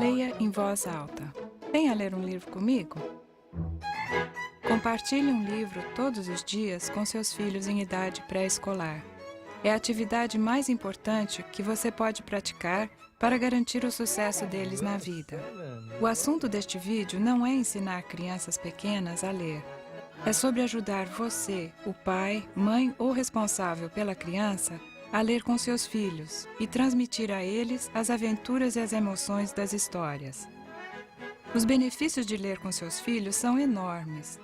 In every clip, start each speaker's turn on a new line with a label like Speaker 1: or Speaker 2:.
Speaker 1: Leia em voz alta. Venha ler um livro comigo? Compartilhe um livro todos os dias com seus filhos em idade pré-escolar. É a atividade mais importante que você pode praticar para garantir o sucesso deles na vida. O assunto deste vídeo não é ensinar crianças pequenas a ler. É sobre ajudar você, o pai, mãe ou responsável pela criança, a ler com seus filhos e transmitir a eles as aventuras e as emoções das histórias. Os benefícios de ler com seus filhos são enormes.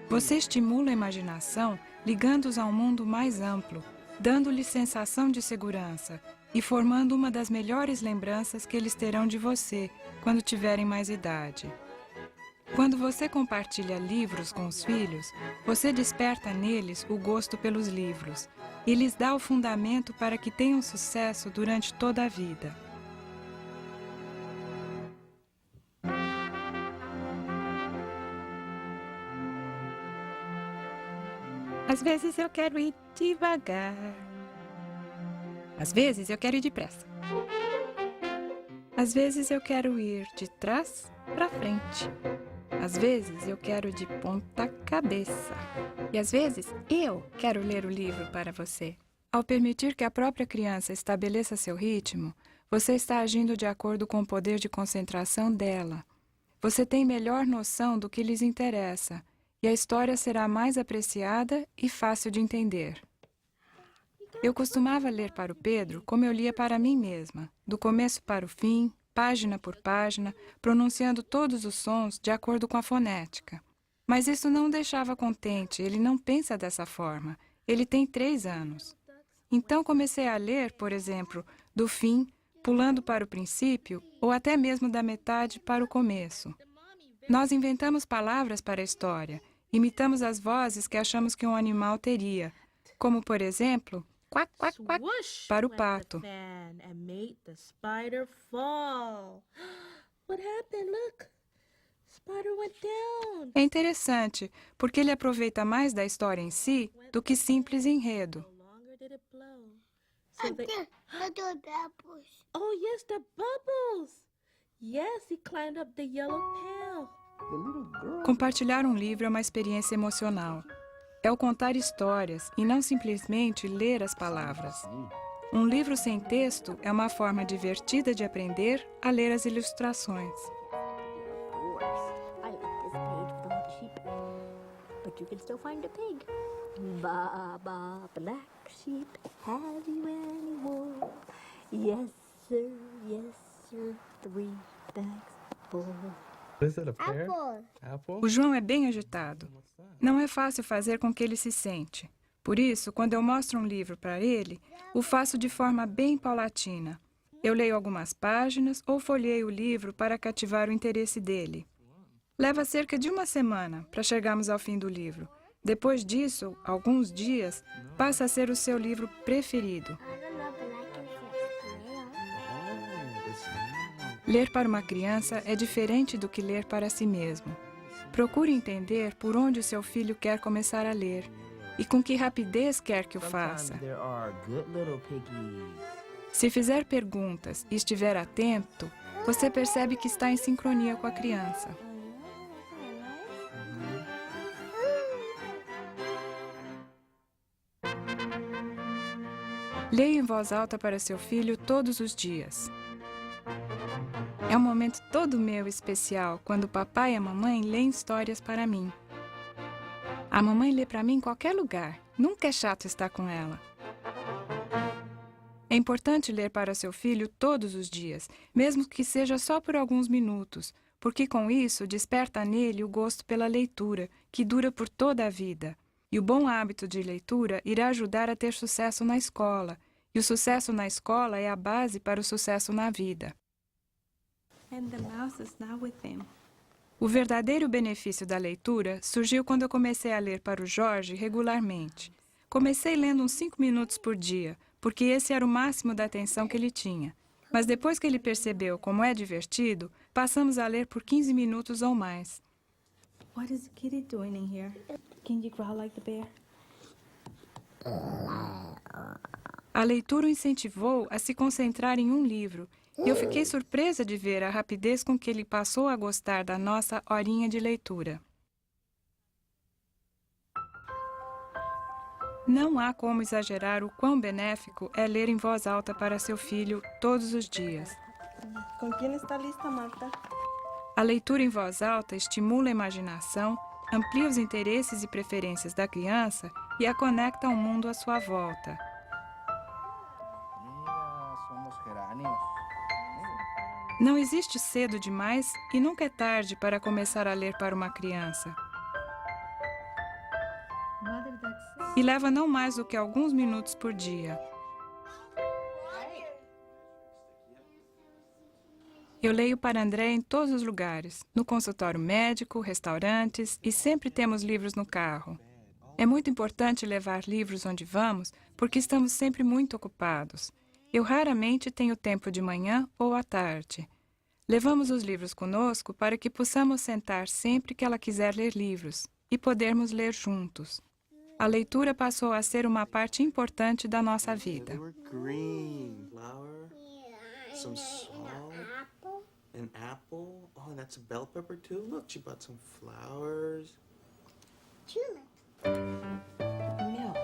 Speaker 1: Você estimula a imaginação ligando-os a um mundo mais amplo, dando-lhes sensação de segurança e formando uma das melhores lembranças que eles terão de você quando tiverem mais idade. Quando você compartilha livros com os filhos, você desperta neles o gosto pelos livros e lhes dá o fundamento para que tenham sucesso durante toda a vida. Às vezes eu quero ir devagar. Às vezes eu quero ir depressa. Às vezes eu quero ir de trás para frente. Às vezes eu quero de ponta cabeça. E às vezes eu quero ler o livro para você. Ao permitir que a própria criança estabeleça seu ritmo, você está agindo de acordo com o poder de concentração dela. Você tem melhor noção do que lhes interessa, e a história será mais apreciada e fácil de entender. Eu costumava ler para o Pedro como eu lia para mim mesma, do começo para o fim, página por página, pronunciando todos os sons de acordo com a fonética. Mas isso não o deixava contente, ele não pensa dessa forma. Ele tem 3 anos. Então comecei a ler, por exemplo, do fim, pulando para o princípio, ou até mesmo da metade para o começo. Nós inventamos palavras para a história, imitamos as vozes que achamos que um animal teria, como, por exemplo, quack, quack, quack, para o pato. É interessante, porque ele aproveita mais da história em si do que simples enredo.
Speaker 2: Oh, yes, the bubbles. Yes, he climbed up the yellow pail.
Speaker 1: Compartilhar um livro é uma experiência emocional. É o contar histórias e não simplesmente ler as palavras. Um livro sem texto é uma forma divertida de aprender a ler as ilustrações.
Speaker 3: I like this page with all the sheep, but you can still find a pig. Ba, ba, black sheep, have you any wool? Yes, sir, 3 bags full.
Speaker 4: Is it a pear?
Speaker 3: Apple.
Speaker 1: O João é bem agitado. Não é fácil fazer com que ele se sente. Por isso, quando eu mostro um livro para ele, o faço de forma bem paulatina. Eu leio algumas páginas ou folheio o livro para cativar o interesse dele. Leva cerca de 1 semana para chegarmos ao fim do livro. Depois disso, alguns dias, passa a ser o seu livro preferido. Ler para uma criança é diferente do que ler para si mesmo. Procure entender por onde o seu filho quer começar a ler e com que rapidez quer que o faça. Se fizer perguntas e estiver atento, você percebe que está em sincronia com a criança. Leia em voz alta para seu filho todos os dias. É um momento todo meu especial quando o papai e a mamãe leem histórias para mim. A mamãe lê para mim em qualquer lugar, nunca é chato estar com ela. É importante ler para seu filho todos os dias, mesmo que seja só por alguns minutos, porque com isso desperta nele o gosto pela leitura, que dura por toda a vida. E o bom hábito de leitura irá ajudar a ter sucesso na escola, e o sucesso na escola é a base para o sucesso na vida.
Speaker 5: And the mouse is not with him.
Speaker 1: O verdadeiro benefício da leitura surgiu quando eu comecei a ler para o Jorge regularmente. Comecei lendo uns 5 minutos por dia, porque esse era o máximo da atenção que ele tinha. Mas depois que ele percebeu como é divertido, passamos a ler por 15 minutos ou mais.
Speaker 5: What is the kitty doing in here? Can you growl like the bear?
Speaker 1: A leitura o incentivou a se concentrar em um livro E eu fiquei surpresa de ver a rapidez com que ele passou a gostar da nossa horinha de leitura. Não há como exagerar o quão benéfico é ler em voz alta para seu filho todos os dias.
Speaker 5: ¿Con quién está lista, Marta?
Speaker 1: A leitura em voz alta estimula a imaginação, amplia os interesses e preferências da criança e a conecta ao mundo à sua volta.
Speaker 4: Mira, son los geranios.
Speaker 1: Não existe cedo demais e nunca é tarde para começar a ler para uma criança. E leva não mais do que alguns minutos por dia. Eu leio para André em todos os lugares, no consultório médico, restaurantes e sempre temos livros no carro. É muito importante levar livros onde vamos, porque estamos sempre muito ocupados. Eu raramente tenho tempo de manhã ou à tarde. Levamos os livros conosco para que possamos sentar sempre que ela quiser ler livros e podermos ler juntos. A leitura passou a ser uma parte importante da nossa vida.
Speaker 6: They were green. Flour, some salt, an apple. Oh, and that's a bell pepper too. Look, she bought some flowers.
Speaker 5: Milk.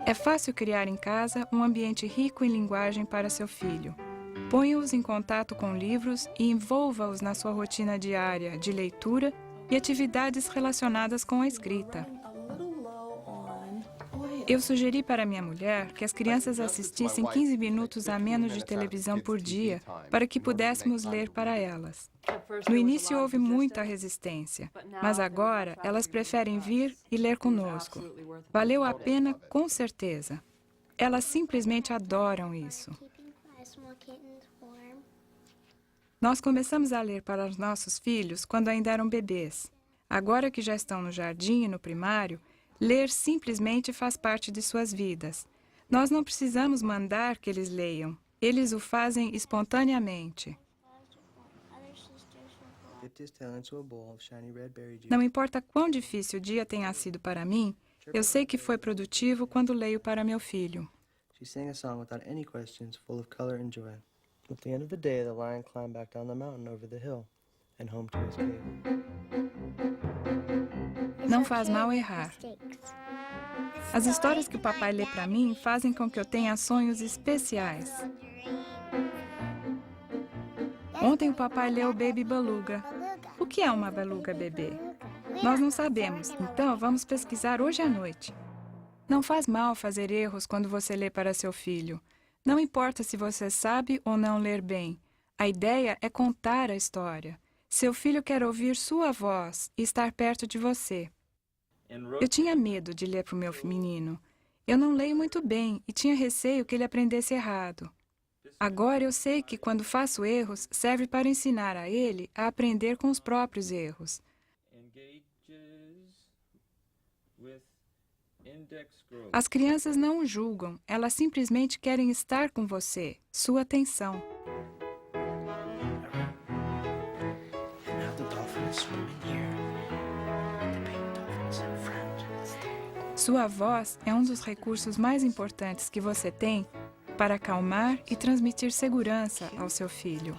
Speaker 1: É fácil criar em casa um ambiente rico em linguagem para seu filho. Ponha-os em contato com livros e envolva-os na sua rotina diária de leitura e atividades relacionadas com a escrita. Eu sugeri para minha mulher que as crianças assistissem 15 minutos a menos de televisão por dia para que pudéssemos ler para elas. No início houve muita resistência, mas agora elas preferem vir e ler conosco. Valeu a pena, com certeza. Elas simplesmente adoram isso. Nós começamos a ler para os nossos filhos quando ainda eram bebês. Agora que já estão no jardim e no primário, ler simplesmente faz parte de suas vidas. Nós não precisamos mandar que eles leiam. Eles o fazem espontaneamente.
Speaker 4: Dipped his tail into a bowl of shiny red berry juice.
Speaker 1: Não importa quão difícil o dia tenha sido para mim, eu sei que foi produtivo quando leio para meu filho.
Speaker 4: She sang a song without any questions, full of color and joy. At the end of the day, the lion climbed back down the mountain over the hill and home to his cave.
Speaker 1: Não faz mal errar. As histórias que o papai lê para mim fazem com que eu tenha sonhos especiais. Ontem o papai leu Baby Beluga. O que é uma beluga bebê? Nós não sabemos, então vamos pesquisar hoje à noite. Não faz mal fazer erros quando você lê para seu filho. Não importa se você sabe ou não ler bem. A ideia é contar a história. Seu filho quer ouvir sua voz e estar perto de você. Eu tinha medo de ler para o meu menino. Eu não leio muito bem e tinha receio que ele aprendesse errado. Agora eu sei que quando faço erros, serve para ensinar a ele a aprender com os próprios erros. As crianças não o julgam, elas simplesmente querem estar com você, sua atenção.
Speaker 6: And now the dolphin is swimming here. The big dolphin's in front.
Speaker 1: Sua voz é um dos recursos mais importantes que você tem para acalmar e transmitir segurança ao seu filho.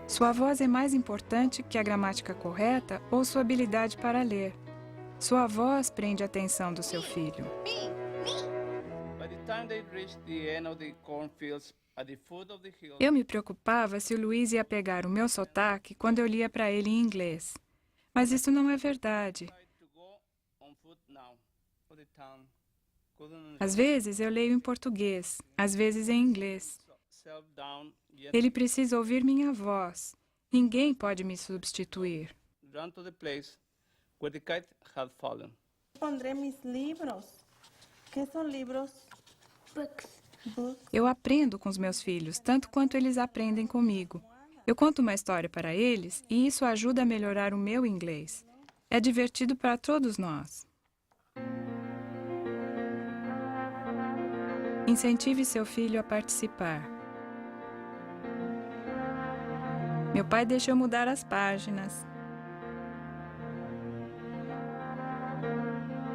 Speaker 1: Sua voz é mais importante que a gramática correta ou sua habilidade para ler. Sua voz prende a atenção do seu filho. Eu me preocupava se o Luiz ia pegar o meu sotaque quando eu lia para ele em inglês. Mas isso não é verdade. Às vezes eu leio em português, às vezes em inglês. Ele precisa ouvir minha voz. Ninguém pode me substituir.
Speaker 5: Pondré mis libros. ¿Qué son libros? Books.
Speaker 1: Eu aprendo com os meus filhos, tanto quanto eles aprendem comigo. Eu conto uma história para eles e isso ajuda a melhorar o meu inglês. É divertido para todos nós. Incentive seu filho a participar. Meu pai deixa eu mudar as páginas.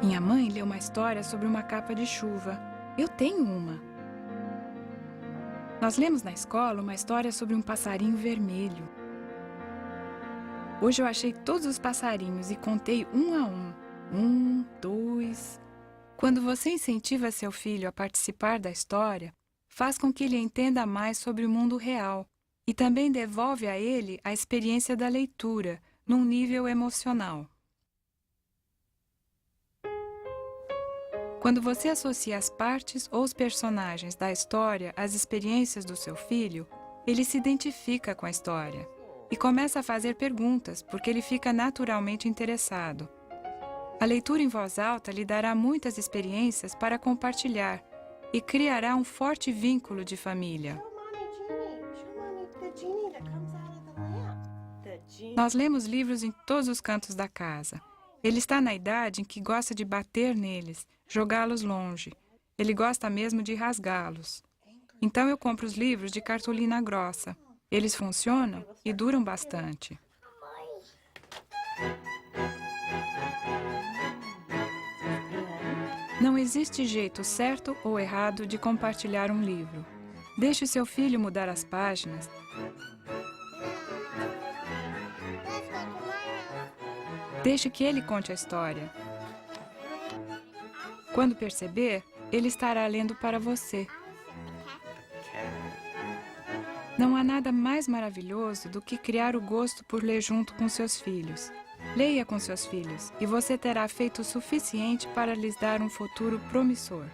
Speaker 1: Minha mãe leu uma história sobre uma capa de chuva. Eu tenho uma. Nós lemos na escola uma história sobre um passarinho vermelho. Hoje eu achei todos os passarinhos e contei um a um. 1, 2. Quando você incentiva seu filho a participar da história, faz com que ele entenda mais sobre o mundo real e também devolve a ele a experiência da leitura num nível emocional. Quando você associa as partes ou os personagens da história às experiências do seu filho, ele se identifica com a história e começa a fazer perguntas porque ele fica naturalmente interessado. A leitura em voz alta lhe dará muitas experiências para compartilhar e criará um forte vínculo de família. Nós lemos livros em todos os cantos da casa. Ele está na idade em que gosta de bater neles, jogá-los longe. Ele gosta mesmo de rasgá-los. Então eu compro os livros de cartolina grossa. Eles funcionam e duram bastante. Não existe jeito certo ou errado de compartilhar um livro. Deixe o seu filho mudar as páginas. Deixe que ele conte a história. Quando perceber, ele estará lendo para você. Não há nada mais maravilhoso do que criar o gosto por ler junto com seus filhos. Leia com seus filhos e você terá feito o suficiente para lhes dar um futuro promissor.